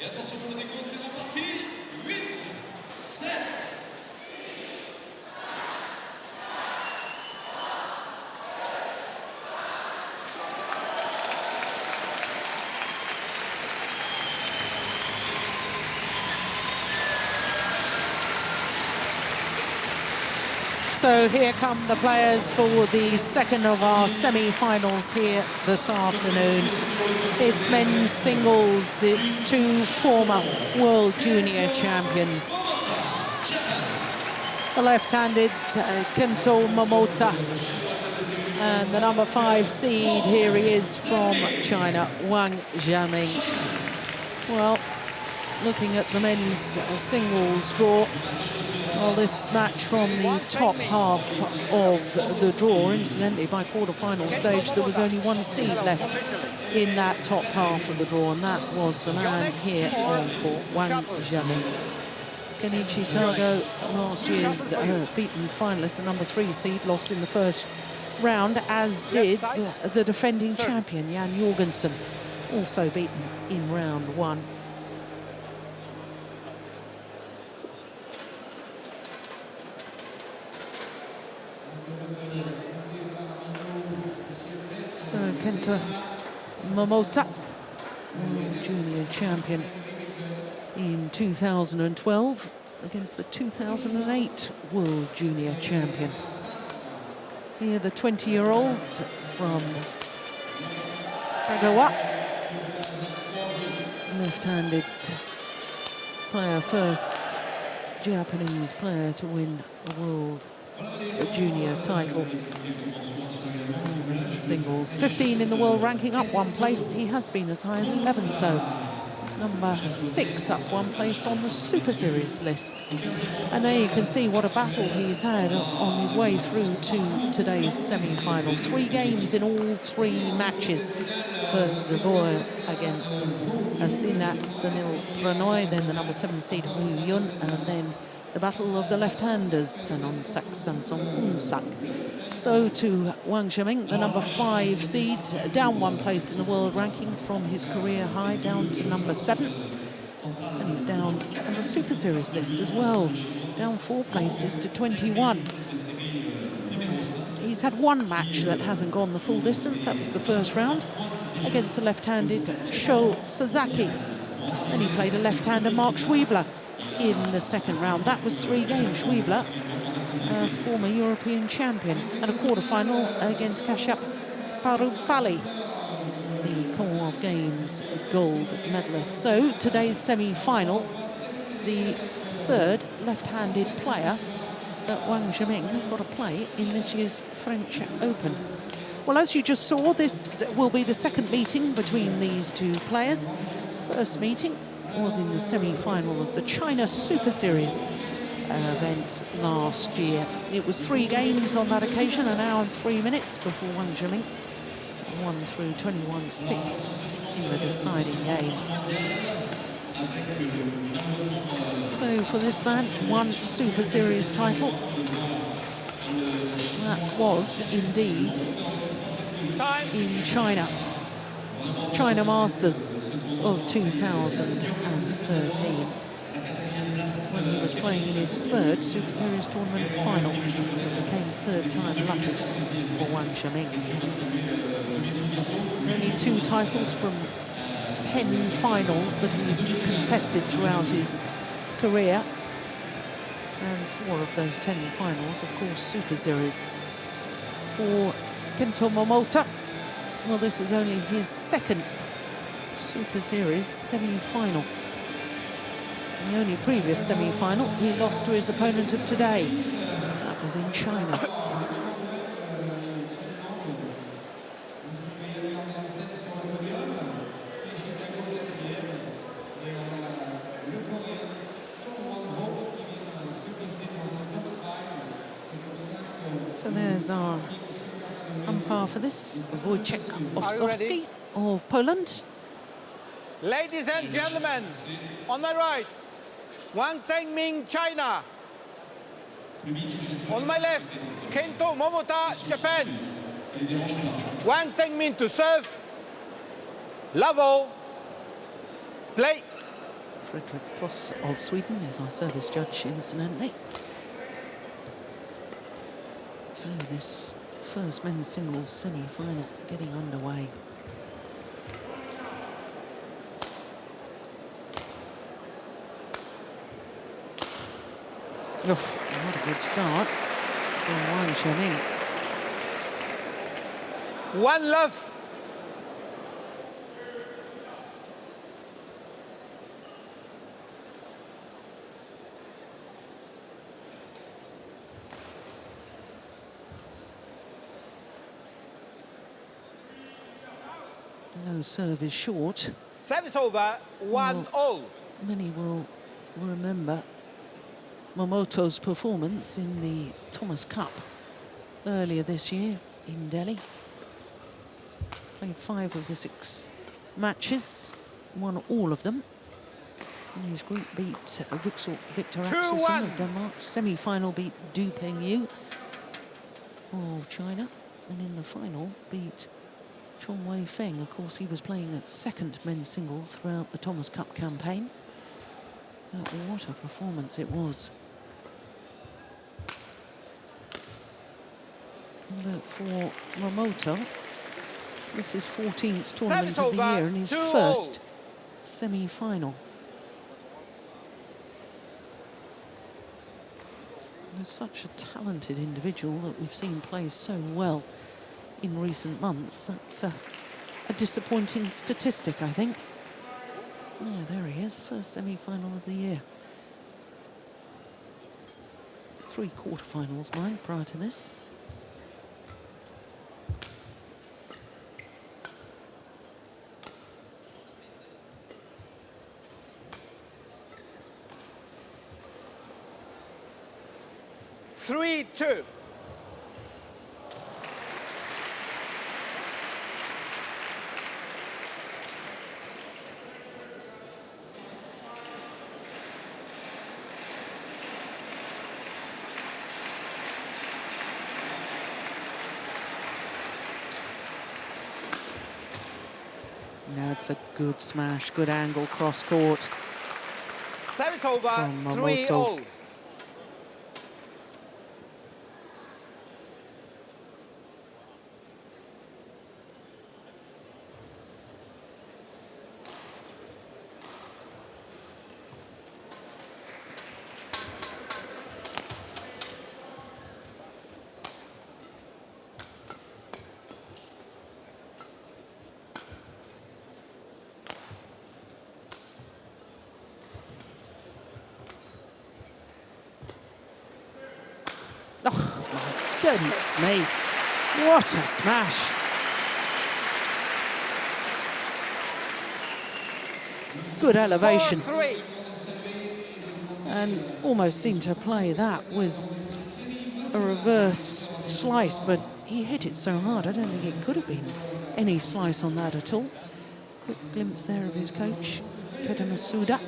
Et attention pour le décompte, c'est la partie 8, 7. So here come the players for the second of our semi-finals here this afternoon. It's men's singles. It's two former World Junior champions. The left-handed Kento Momota and the number 5 seed, here he is from China, Wang. Well, looking at the men's singles draw, well, this match from the top half of the draw, incidentally, by quarter-final stage, there was only one seed left in that top half of the draw, and that was the man here on court, Wang. Kenichi Tago, last year's beaten finalist, the number 3 seed, lost in the first round, as did the defending champion, Jan Jorgensen, also beaten in round 1. So Kento Momota, World Junior champion in 2012 against the 2008 World Junior champion. Here the 20-year-old from Kagawa, left-handed player, first Japanese player to win a World Junior title. Singles, 15 in the world ranking, up 1 place. He has been as high as 11th though. It's number 6, up 1 place on the Super Series list. And there you can see what a battle he's had on his way through to today's semi-final. 3 games in all 3 matches. First draw against Asina Sanil Pranoy, then the number 7 seed Wu Yun, and then the battle of the left-handers, Tanonsak Sansong-Unsak. So to Wang Zhiming, the number 5 seed, down 1 place in the world ranking from his career high, down to number 7. And he's down on the Super Series list as well, down 4 places to 21. And he's had 1 match that hasn't gone the full distance. That was the first round against the left-handed Sho Sasaki. Then he played a left-hander, Mark Schwiebler, in the second round. That was 3 games. Schwiebler, former European champion, and a quarter-final against Kashyap Parupalli, the Commonwealth Games gold medalist. So today's semi-final, the 3rd left-handed player that Wang Zhiming has got to play in this year's French Open. Well, as you just saw, this will be the 2nd meeting between these 2 players. First meeting was in the semi-final of the China Super Series event last year. It was 3 games on that occasion, an hour and 3 minutes before Wang Zhiming won through 21-6 in the deciding game. So for this man, 1 Super Series title. That was indeed in China. China Masters of 2013. When he was playing in his 3rd Super Series tournament final. It became 3rd time lucky for Wang Zhiming. Only 2 titles from 10 finals that he's contested throughout his career. And 4 of those 10 finals, of course, Super Series. For Kento Momota, well, this is only his 2nd Super Series semi-final. The only previous semi-final he lost to his opponent of today. That was in China. So there's our umpire for this, Wojciech Owsowski of Poland. Ladies and gentlemen, on my right, Wang Zhiming, China. On my left, Kento Momota, Japan. Wang Zhiming to serve. Level. Play. Fredrik Foss of Sweden is our service judge, incidentally. So this first men's singles semi-final getting underway. What a good start from Wang. One love. No serve is short. Service over, 1-all. Many will remember Momota's performance in the Thomas Cup earlier this year in Delhi. Played 5 of the 6 matches, won all of them. In his group beat Victor Axelsen of Denmark. Semi-final beat Du Pengyu of China. And in the final beat Chong Wei Feng. Of course, he was playing at second men's singles throughout the Thomas Cup campaign. But what a performance it was. But for Momota, this is 14th tournament of the year and his first semi-final. He's such a talented individual that we've seen play so well in recent months. That's a disappointing statistic, I think. Yeah, there he is, first semi-final of the year. 3 quarterfinals, mine, prior to this. Three-two. That's a good smash, good angle, cross court. Service over, 3-all. Oh, my goodness me. What a smash. Good elevation. 4-3. And almost seemed to play that with a reverse slice, but he hit it so hard, I don't think it could have been any slice on that at all. Quick glimpse there of his coach, Keta Masuda.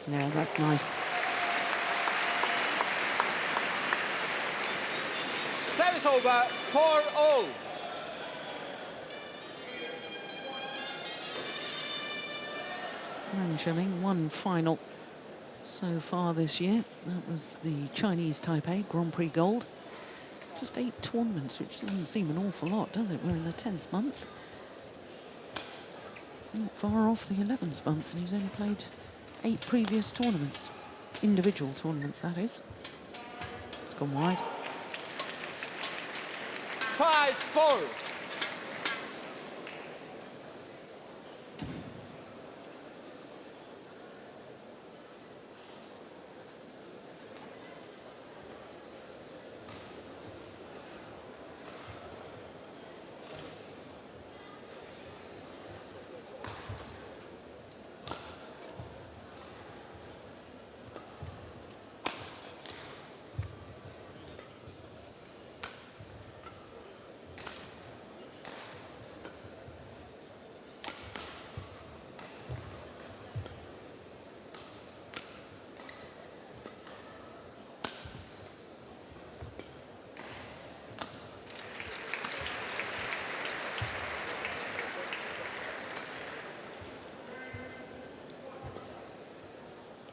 Yeah, that's nice. Service over, 4-all. Wang Shiming, one final so far this year. That was the Chinese Taipei Grand Prix Gold. Just 8 tournaments, which doesn't seem an awful lot, does it? We're in the 10th month. Not far off the 11th month, and he's only played 8 previous tournaments. Individual tournaments, that is. It's gone wide. 5-4.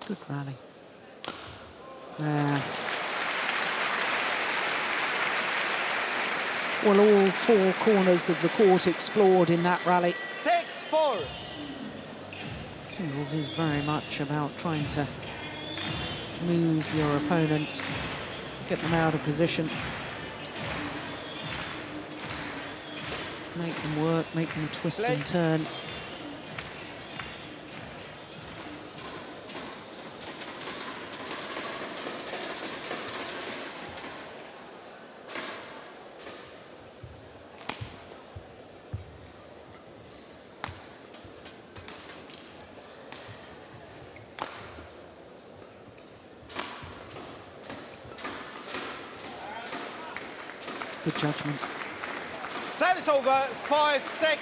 Good rally. There. Well, all four corners of the court explored in that rally. 6-4. Singles is very much about trying to move your opponent, get them out of position, make them work, make them twist and turn. Good judgment. Service over, 5-6.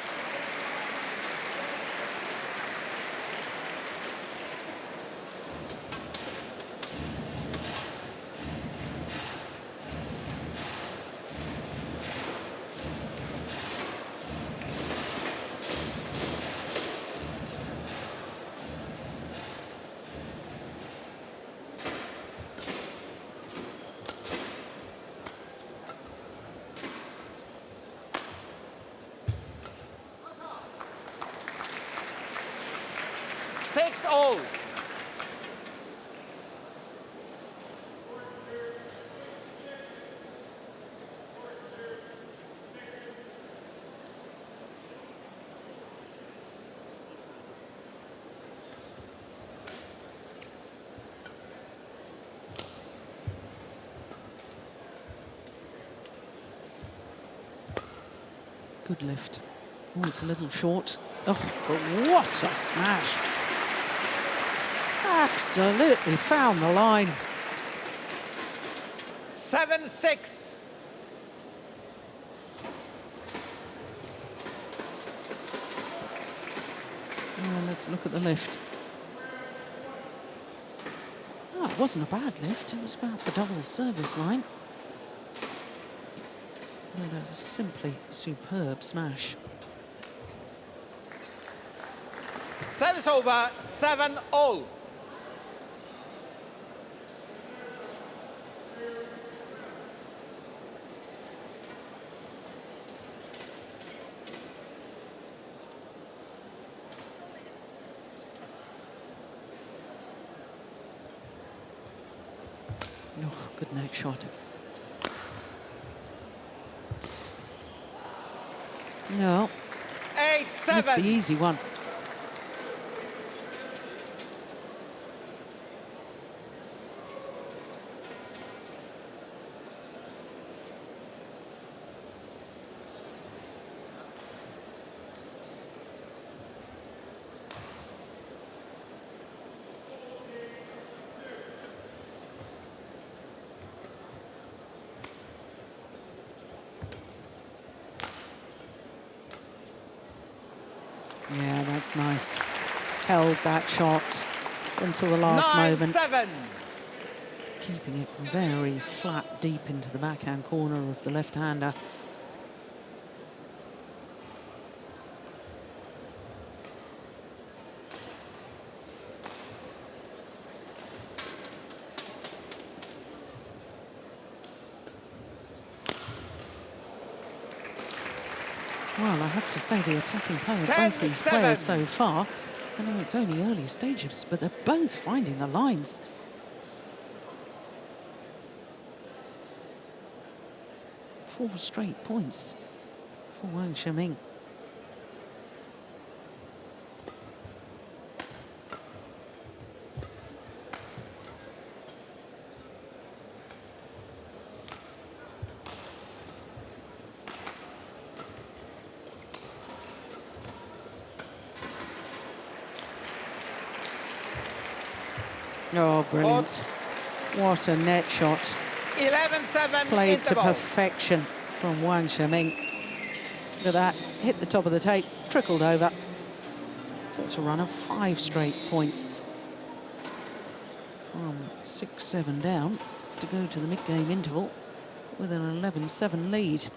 All. Good lift. Oh, it's a little short. Oh, but what a smash. Absolutely found the line. 7-6. Well, let's look at the lift. Oh, it wasn't a bad lift. It was about the double service line. But a simply superb smash. Service over, 7-all. Oh, good net shot. No. 8-7. Missed the easy one. Yeah, that's nice. Held that shot until the last moment. 9-7. Keeping it very flat deep into the backhand corner of the left-hander. Well, I have to say the attacking play of both these players so far, I know it's only early stages, but they're both finding the lines. Four straight points for Wang Shiming. Oh, brilliant. What a net shot. 11-7. Played to interval. perfection from Wang Shiming. Look at that. Hit the top of the tape, trickled over. So it's a run of 5 straight points. From 6-7 down to go to the mid-game interval with an 11-7 lead.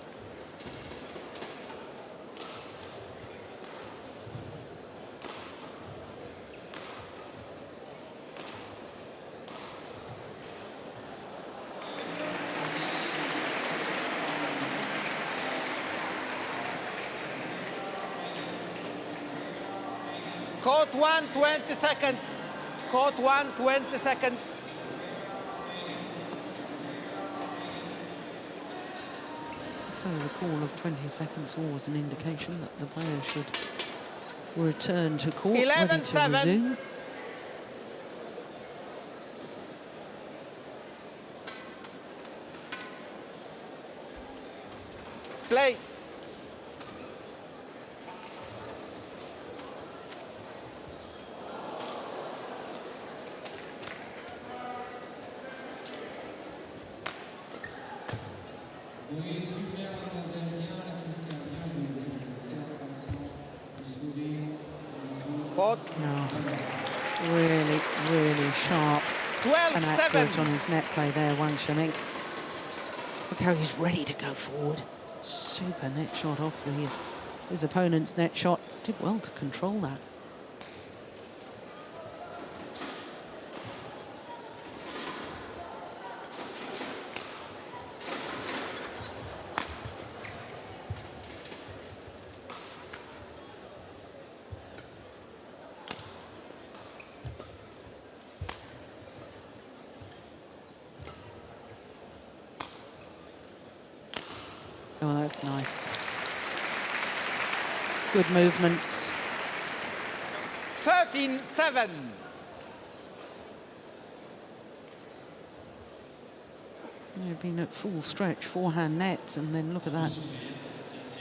Court 1, 20 seconds. Court 1, 20 seconds. So the call of 20 seconds was an indication that the players should return to court, ready to 11-7. resume. Play. Fourth. No, really, really sharp and 12-7. accurate on his net play there, Wang. Look how he's ready to go forward. Super net shot off his opponent's net shot. Did well to control that. Oh, that's nice. Good movements. 13-7. They've been at full stretch, forehand nets, and then look at that.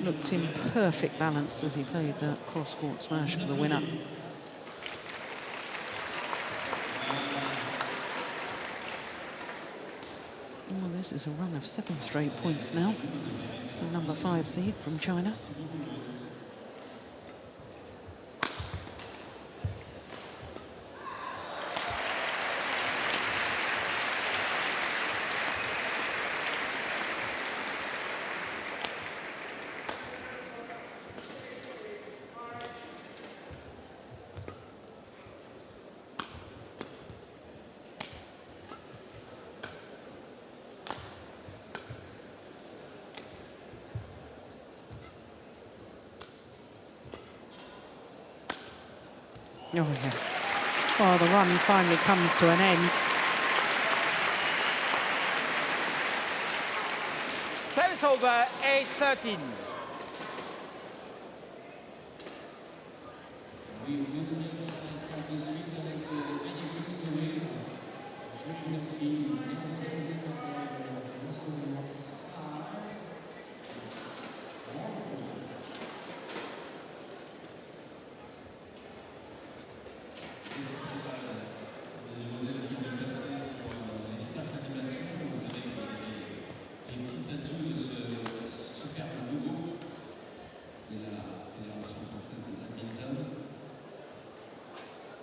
Looked in perfect balance as he played that cross-court smash for the winner. Well, this is a run of 7 straight points now. The number 5 seed from China. Oh, yes. Well, the run finally comes to an end. Service over, 8-13.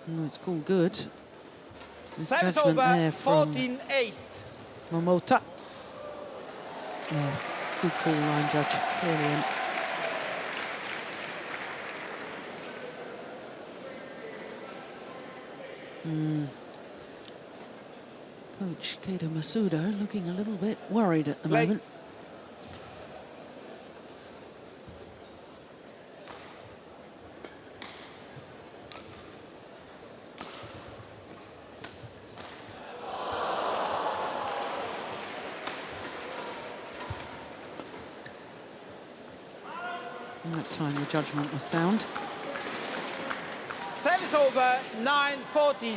Oh, it's called good. This Service judgment over, there from 14-8. Momota. Yeah, good call, line judge. Brilliant. Coach Keita Masuda looking a little bit worried at the Play. moment. And that time the judgment was sound. Service over, 9-14.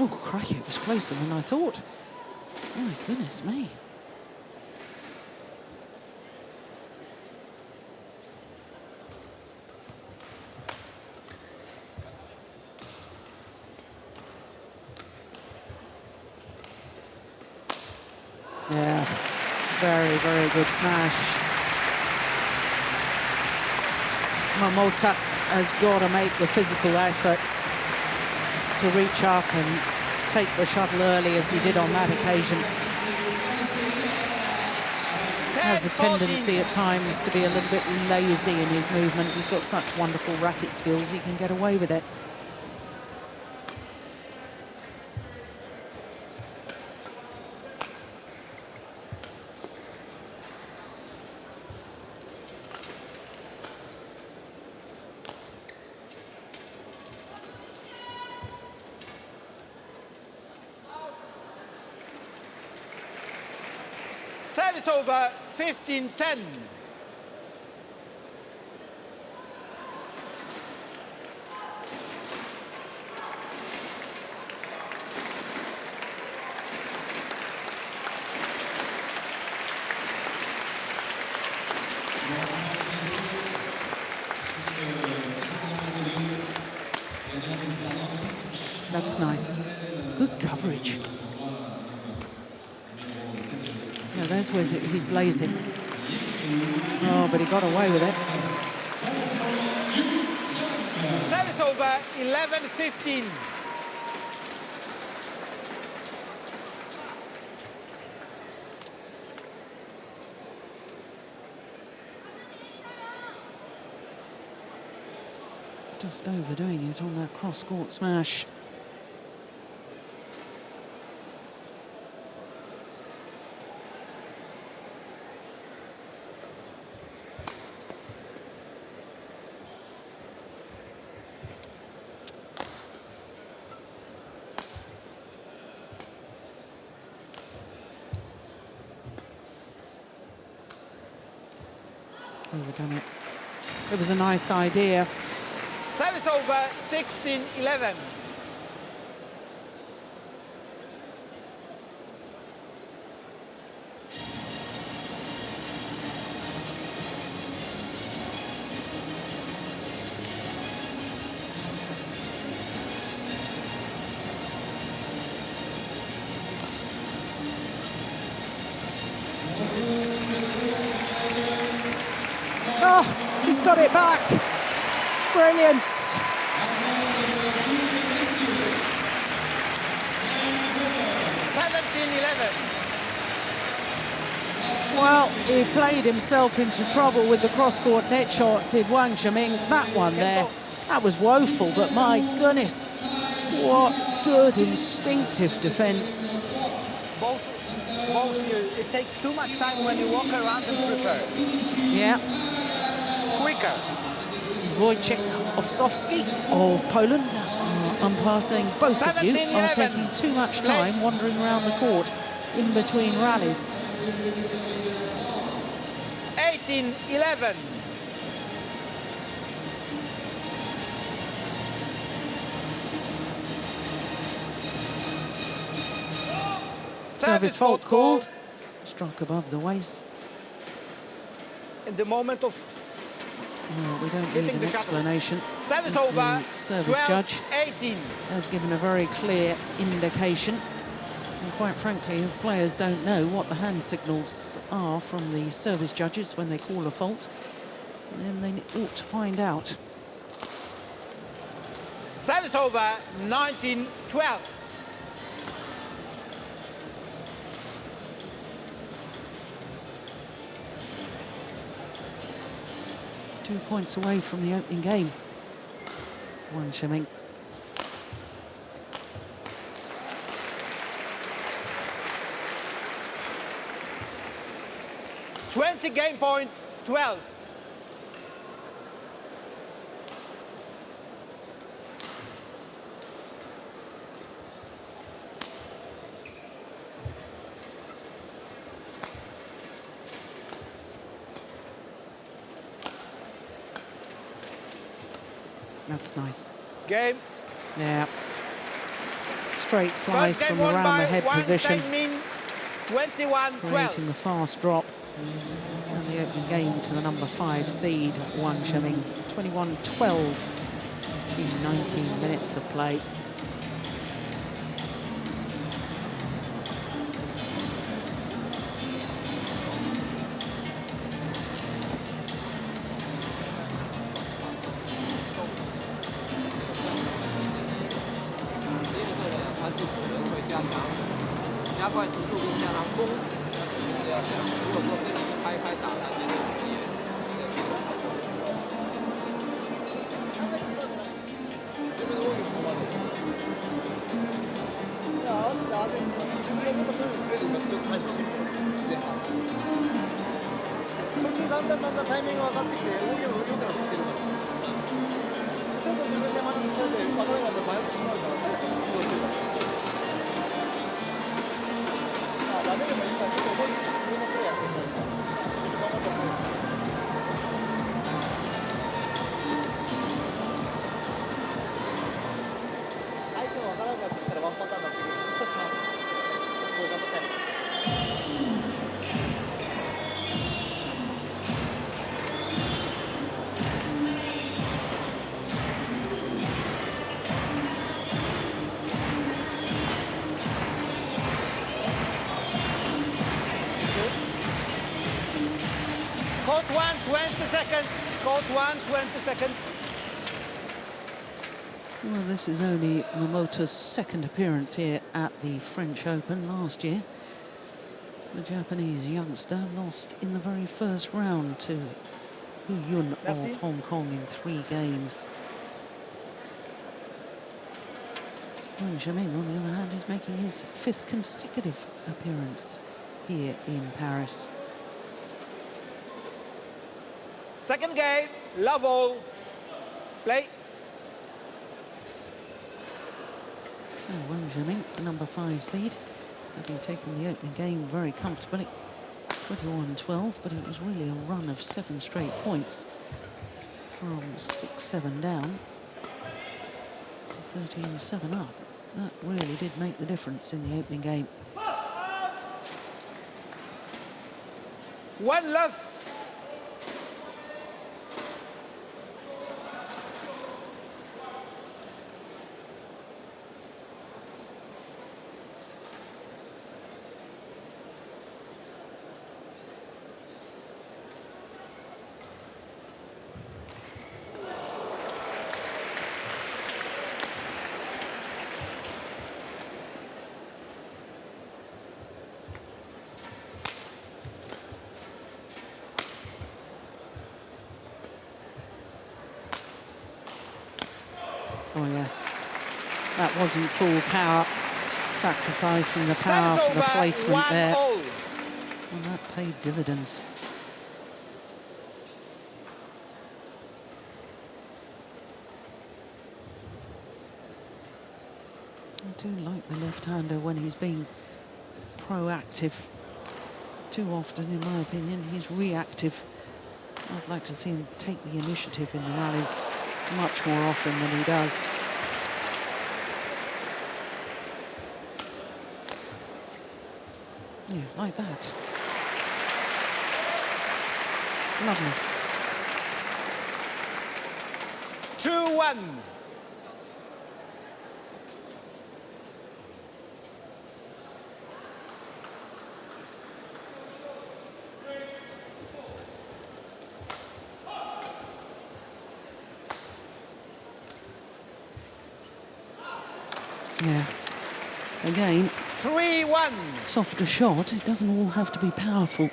Oh, crikey, it was closer than I thought. My goodness me. Yeah, very, very good smash. Momota has got to make the physical effort to reach up and take the shuttle early as he did on that occasion. Has a tendency at times to be a little bit lazy in his movement. He's got such wonderful racket skills, he can get away with it. Service over, 15-10. That's nice. Good coverage. Yeah, there's where he's lazy. Oh, but he got away with it. Service over, 11-15. Just overdoing it on that cross-court smash. Overdone it. It was a nice idea. Service over, 16-11. Oh, he's got it back. Brilliant. Well, he played himself into trouble with the cross-court net shot, did Wang Zhiming. That one there, that was woeful, but my goodness, what good instinctive defense. Both you, it takes too much time when you walk around and prepare. Yeah. Quicker. Wojciech Owsowski of Poland, umpire saying both of you are taking too much time wandering around the court in between rallies. 18-11. Service fault called. Struck above the waist. In the moment of well, we don't need an explanation. Service over. The service 12, judge 18. has given a very clear indication. And quite frankly, if players don't know what the hand signals are from the service judges when they call a fault, then they ought to find out. Service over, 19-12. Two points away from the opening game. Wang Zhiming. Game point, 12. That's nice. Game. Yeah. Straight slice First game from won around the by head Wang position. Zhiming, 21-12. Creating the fast drop. And the opening game to the number 5 seed, Wang Zhiming. 21-12 in 19 minutes of play. Court 1, 20 seconds. Court 1, 20 seconds. Well, this is only Momota's second appearance here at the French Open last year. The Japanese youngster lost in the very first round to Hu Yun of Hong Kong in 3 games. Wang Zhiming, on the other hand, is making his 5th consecutive appearance here in Paris. Second game, love all. Play. So Wang Zhiming, number 5 seed, having taken the opening game very comfortably, 21-12, but it was really a run of 7 straight points from 6-7 down to 13-7 up. That really did make the difference in the opening game. One love. Oh yes, that wasn't full power, sacrificing the power for the placement there. And that paid dividends. I do like the left-hander when he's being proactive. Too often, in my opinion, he's reactive. I'd like to see him take the initiative in the rallies much more often than he does. Yeah, like that. Lovely. 2-1. Yeah. Again, 3-1. softer shot. It doesn't all have to be powerful.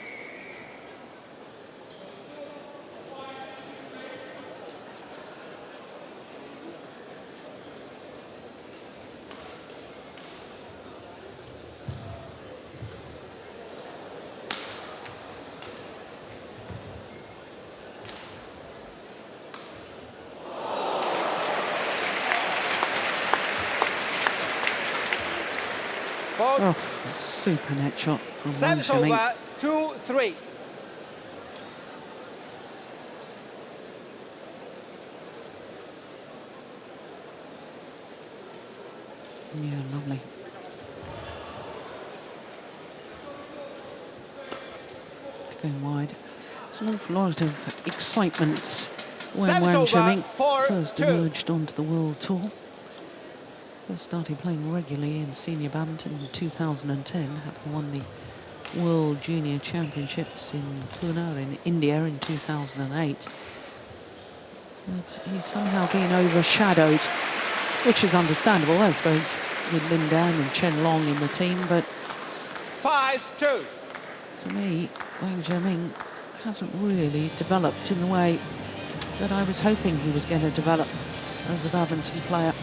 Oh, a super net shot from Wang Service Zhiming. over, 2-3. Yeah, lovely. It's going wide. There's an awful lot of excitement when Wang Zhiming first emerged onto the World Tour. First started playing regularly in senior badminton in 2010, having won the World Junior Championships in Pune in India in 2008. But he's somehow been overshadowed, which is understandable, I suppose, with Lin Dan and Chen Long in the team, but 5-2. to me, Wang Zhiming hasn't really developed in the way that I was hoping he was going to develop as a badminton player.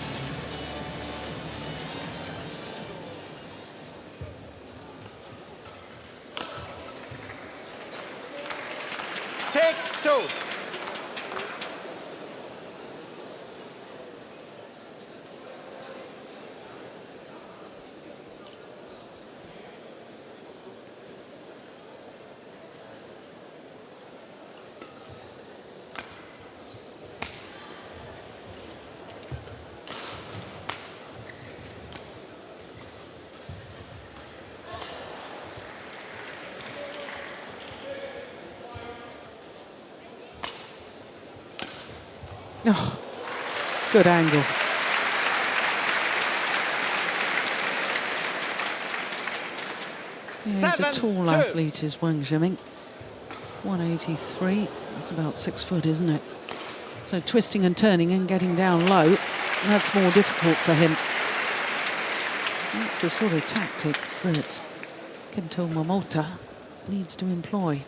Oh, good angle. Yeah, he's a tall 7-2. athlete, is Wang. 183. That's about 6 foot, isn't it? So twisting and turning and getting down low, that's more difficult for him. That's the sort of tactics that Kento Momota needs to employ.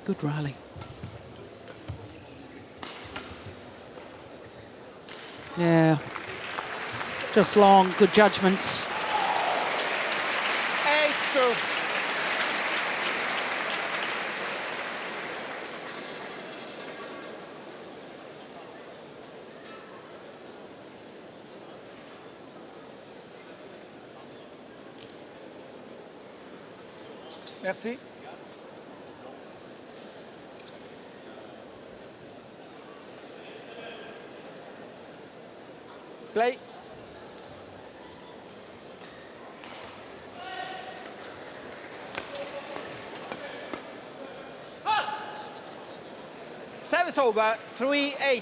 Good rally. Yeah, just long, good judgments. 8-2. Merci. Play. Service over, 3-8.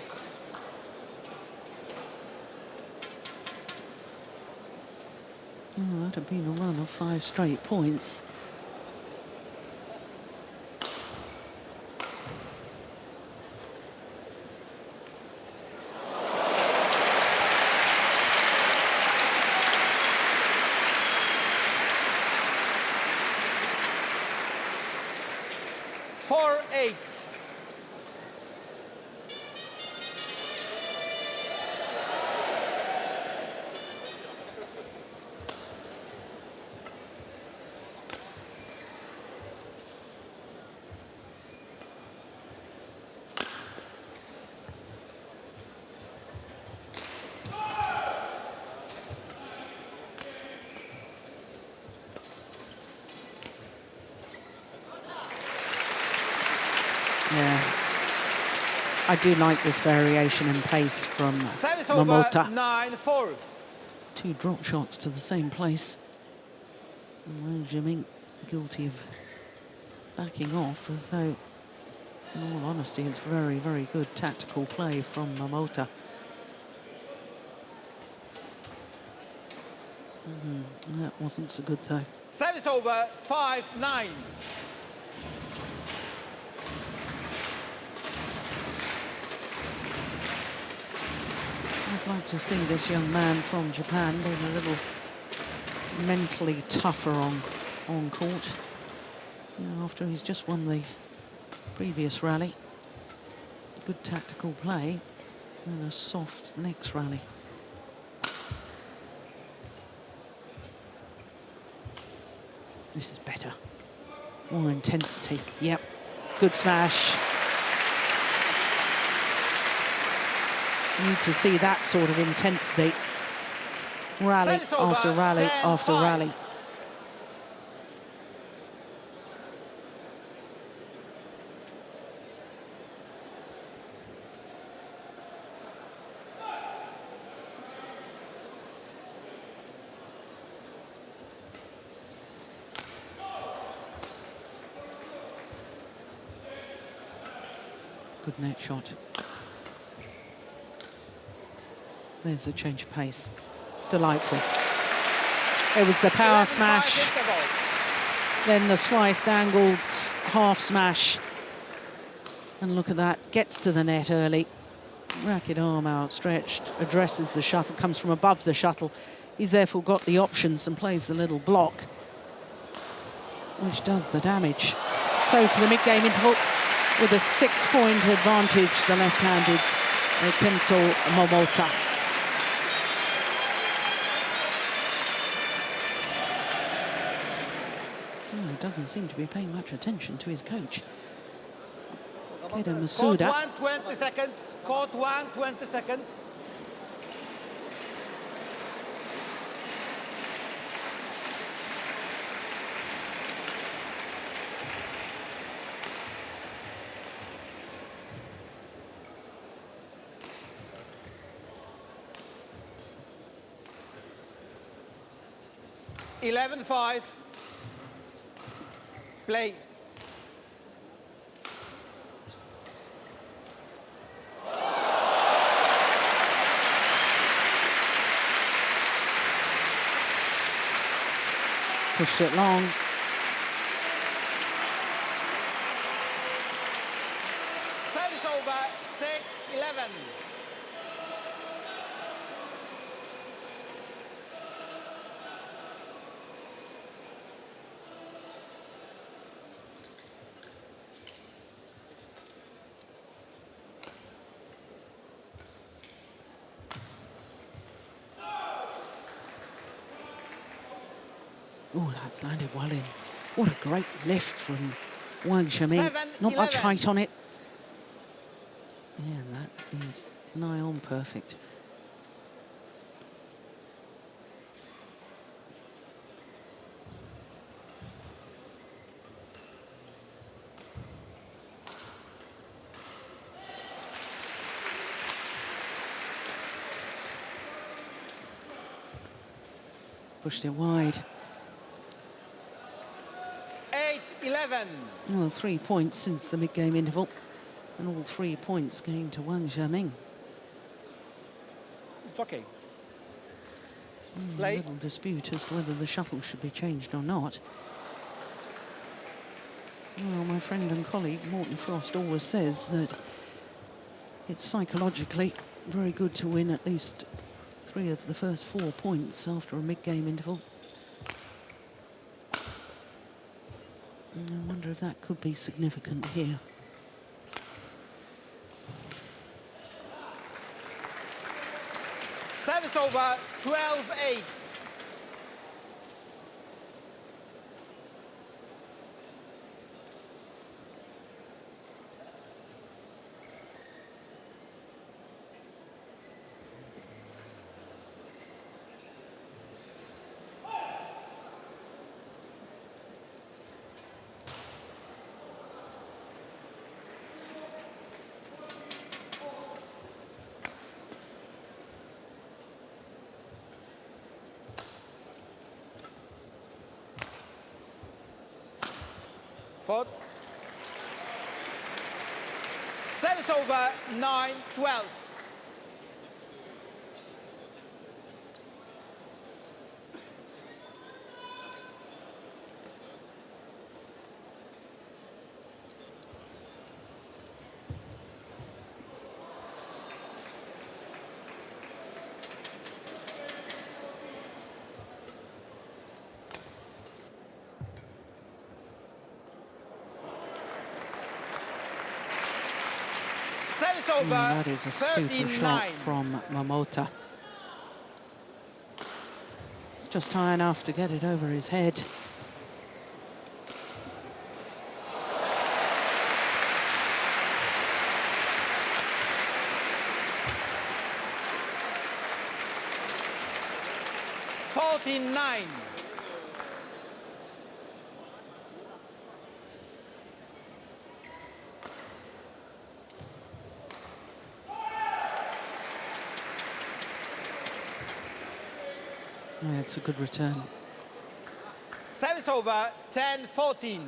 Oh, that'd have been a run of 5 straight points. Yeah, I do like this variation in pace from Momota. 9-4. 2 drop shots to the same place. Wang Jiming guilty of backing off, although in all honesty it's very, very good tactical play from Momota. That wasn't so good though. Service over, 5-9. I'd like to see this young man from Japan being a little mentally tougher on court. You know, after he's just won the previous rally. Good tactical play and a soft next rally. This is better. More intensity. Yep. Good smash. Need to see that sort of intensity. Rally after rally after rally. Good net shot. There's the change of pace. Delightful. It was the power smash, then the sliced angled half smash. And look at that, gets to the net early. Racket arm outstretched, addresses the shuttle, comes from above the shuttle. He's therefore got the options and plays the little block, which does the damage. So to the mid-game interval with a 6-point advantage, the left-handed Kento Momota. Doesn't seem to be paying much attention to his coach. Keda Masuda. Court 1, 20 seconds. Court 1, 20 seconds. 11-5. Play. Pushed it long. Service over, 6-11. Oh, that's landed well in. What a great lift from Wang. Not much 7-11. height on it. Yeah, that is nigh on perfect. Pushed it wide. 8-11. Well, 3 points since the mid-game interval. And all 3 points going to Wang. It's okay. A Play. little dispute as to whether the shuttle should be changed or not. Well, my friend and colleague Morten Frost always says that it's psychologically very good to win at least 3 of the first 4 points after a mid-game interval. And I wonder if that could be significant here. Service over, 12-8. Fault. Service over, 9-12. Service over, That is a super shot 13-9. from Momota. Just high enough to get it over his head. Nine. Yeah, it's a good return. Service over, 10-14.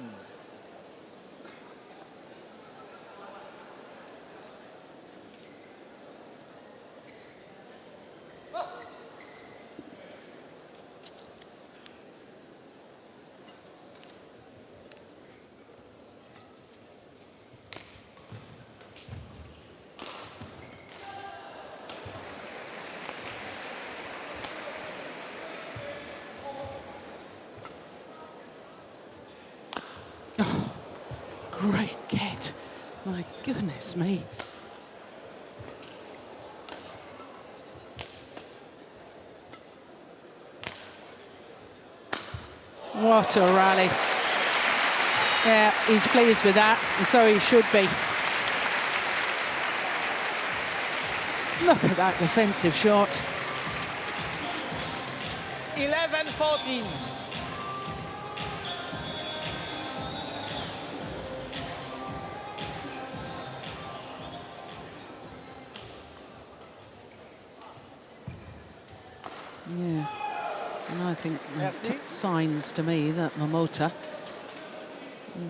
Great get. My goodness me. What a rally. Yeah, he's pleased with that, and so he should be. Look at that defensive shot. 11-14. Yeah, And I think there's signs to me that Momota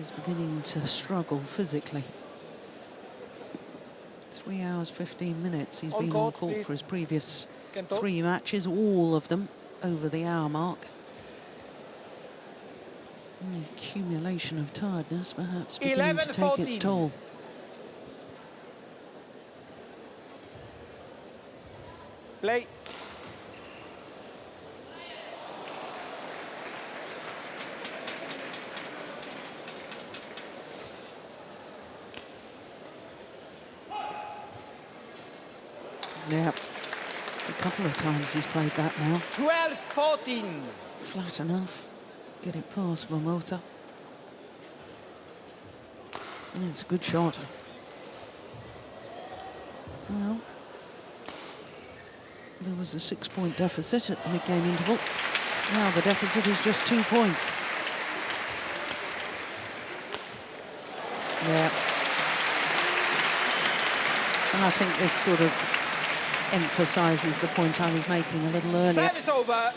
is beginning to struggle physically. 3 hours, 15 minutes. He's been on court for his previous 3 matches, all of them over the hour mark. The accumulation of tiredness perhaps beginning to take its toll. Play. Yeah, it's a couple of times he's played that now. 12-14. Flat enough. Get it past Momota. And it's a good shot. Well, there was a 6-point deficit at the mid-game interval. Now the deficit is just 2 points. Yeah. And I think this sort of emphasises the point I was making a little earlier over, about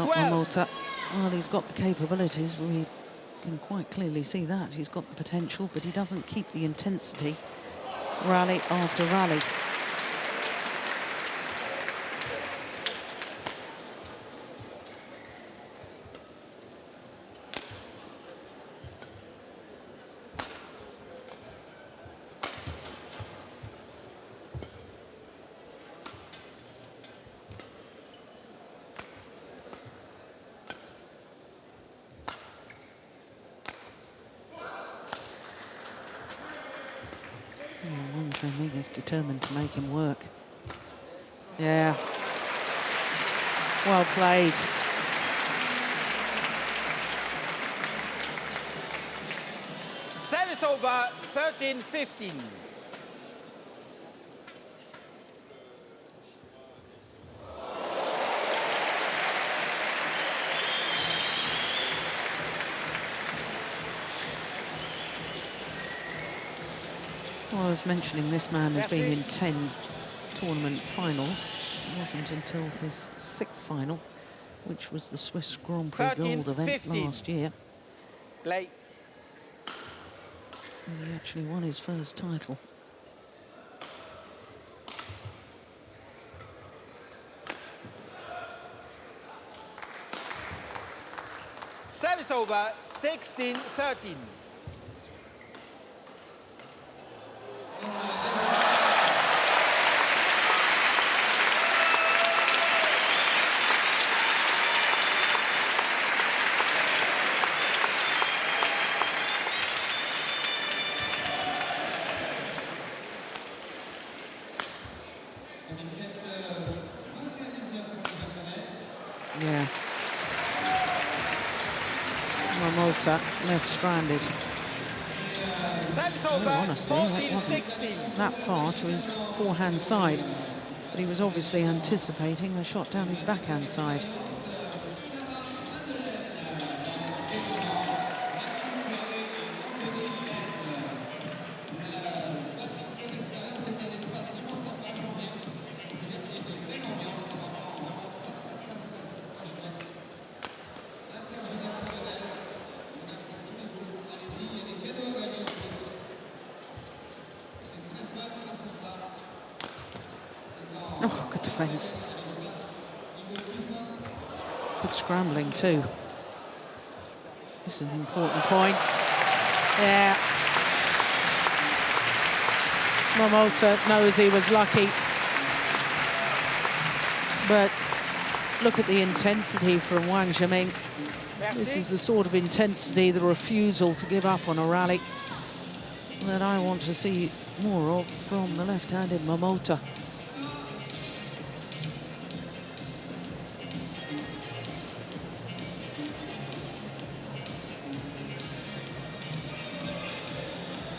Momota. Well, he's got the capabilities. We can quite clearly see that. He's got the potential, but he doesn't keep the intensity rally after rally. Wang is determined to make him work. Yeah. Well played. Service over, 13-15. Well, I was mentioning this man has been in 10 tournament finals. It wasn't until his 6th final, which was the Swiss Grand Prix Gold event last year. Play. And he actually won his first title. Service over, 16-13. Yeah. Momota left stranded. Honestly, that wasn't that far to his forehand side, but he was obviously anticipating the shot down his backhand side. Oh, good defence. Good scrambling too. This is an important point. Yeah. Momota knows he was lucky. But look at the intensity from Wang Zhiming. This is the sort of intensity, the refusal to give up on a rally, that I want to see more of from the left-handed Momota.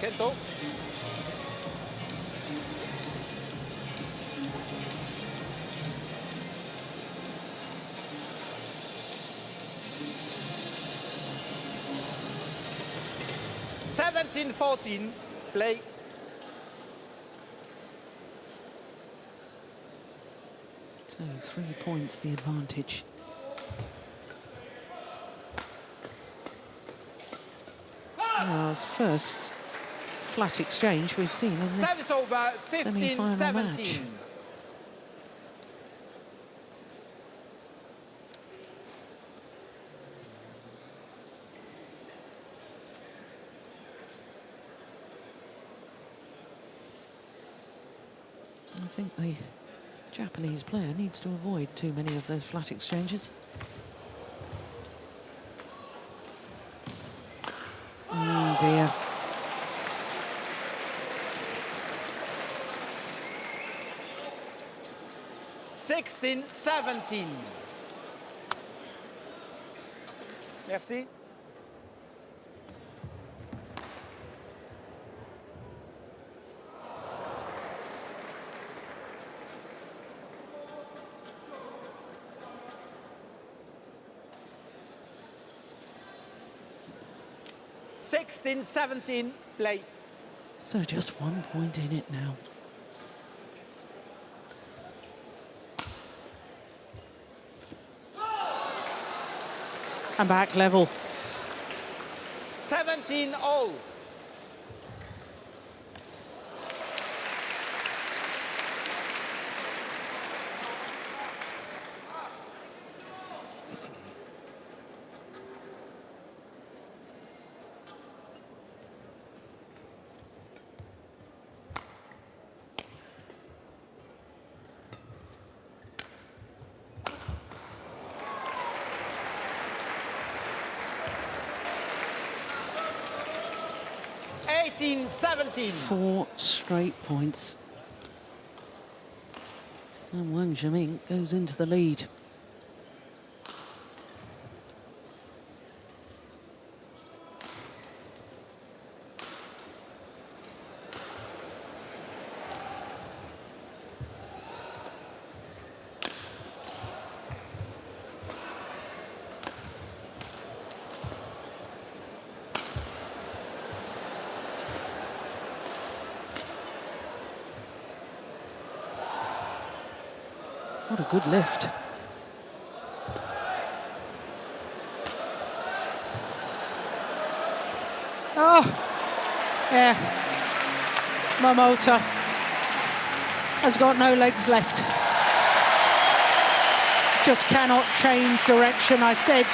Kento. (17-14), play. So 3 points the advantage. Well, it's first flat exchange we've seen in this Service over, semi-final 15-17. match. I think the Japanese player needs to avoid too many of those flat exchanges. Oh dear. 16-17. Merci. Play. So just 1 point in it now. And back level. 17-all. Four straight points. And Wang Zhiming goes into the lead. What a good lift. Oh, yeah. Momota has got no legs left. Just cannot change direction. I said,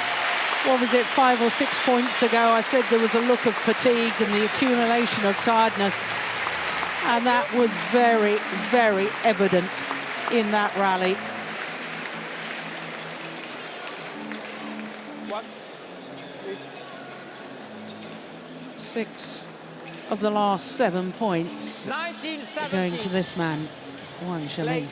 what was it, 5 or 6 points ago, I said there was a look of fatigue and the accumulation of tiredness. And that was very, very evident in that rally. What? 6 of the last 7 points are going to this man, Wang Zhiming.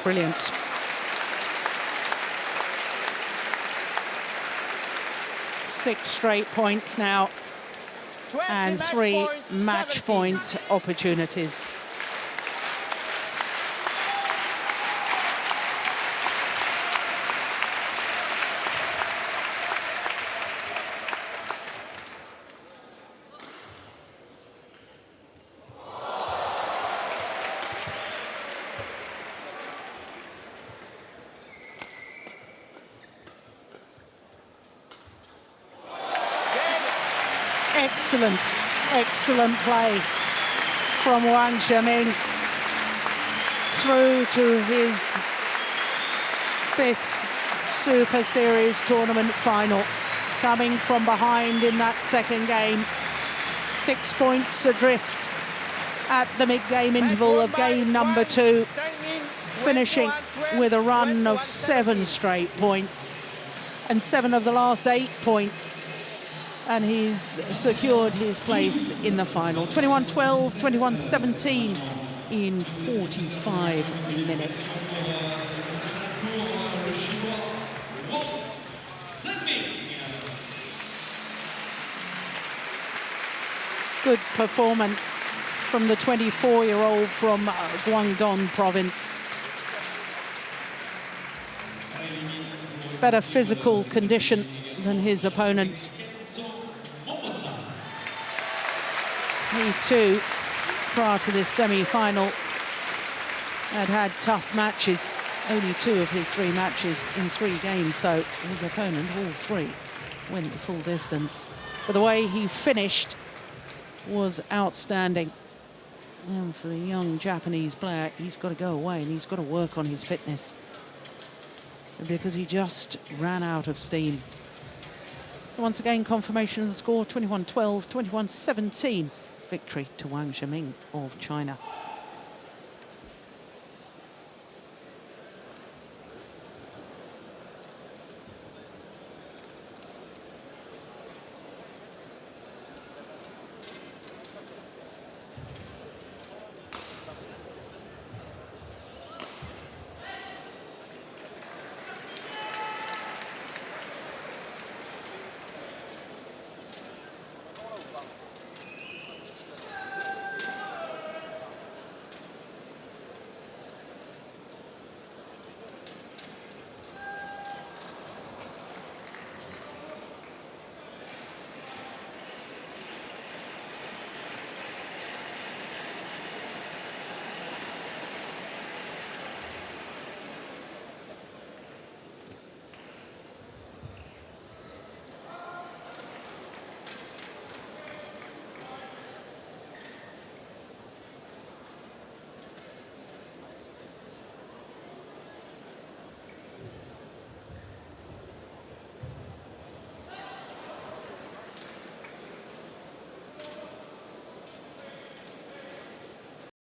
Brilliant. Six straight points now, and 3 match point opportunities. Excellent, excellent play from Wang Zhiming through to his 5th Super Series tournament final, coming from behind in that second game. 6 points adrift at the mid-game interval of game number 2, finishing with a run of 7 straight points and 7 of the last 8 points. And he's secured his place in the final. 21-12, 21-17 in 45 minutes. Good performance from the 24-year-old from Guangdong province. Better physical condition than his opponent. He too, prior to this semi-final, had tough matches. Only 2 of his 3 matches in 3 games, though. His opponent, all 3, went the full distance. But the way he finished was outstanding. And for the young Japanese player, he's got to go away and he's got to work on his fitness, because he just ran out of steam. So once again, confirmation of the score, 21-12, 21-17. Victory to Wang of China.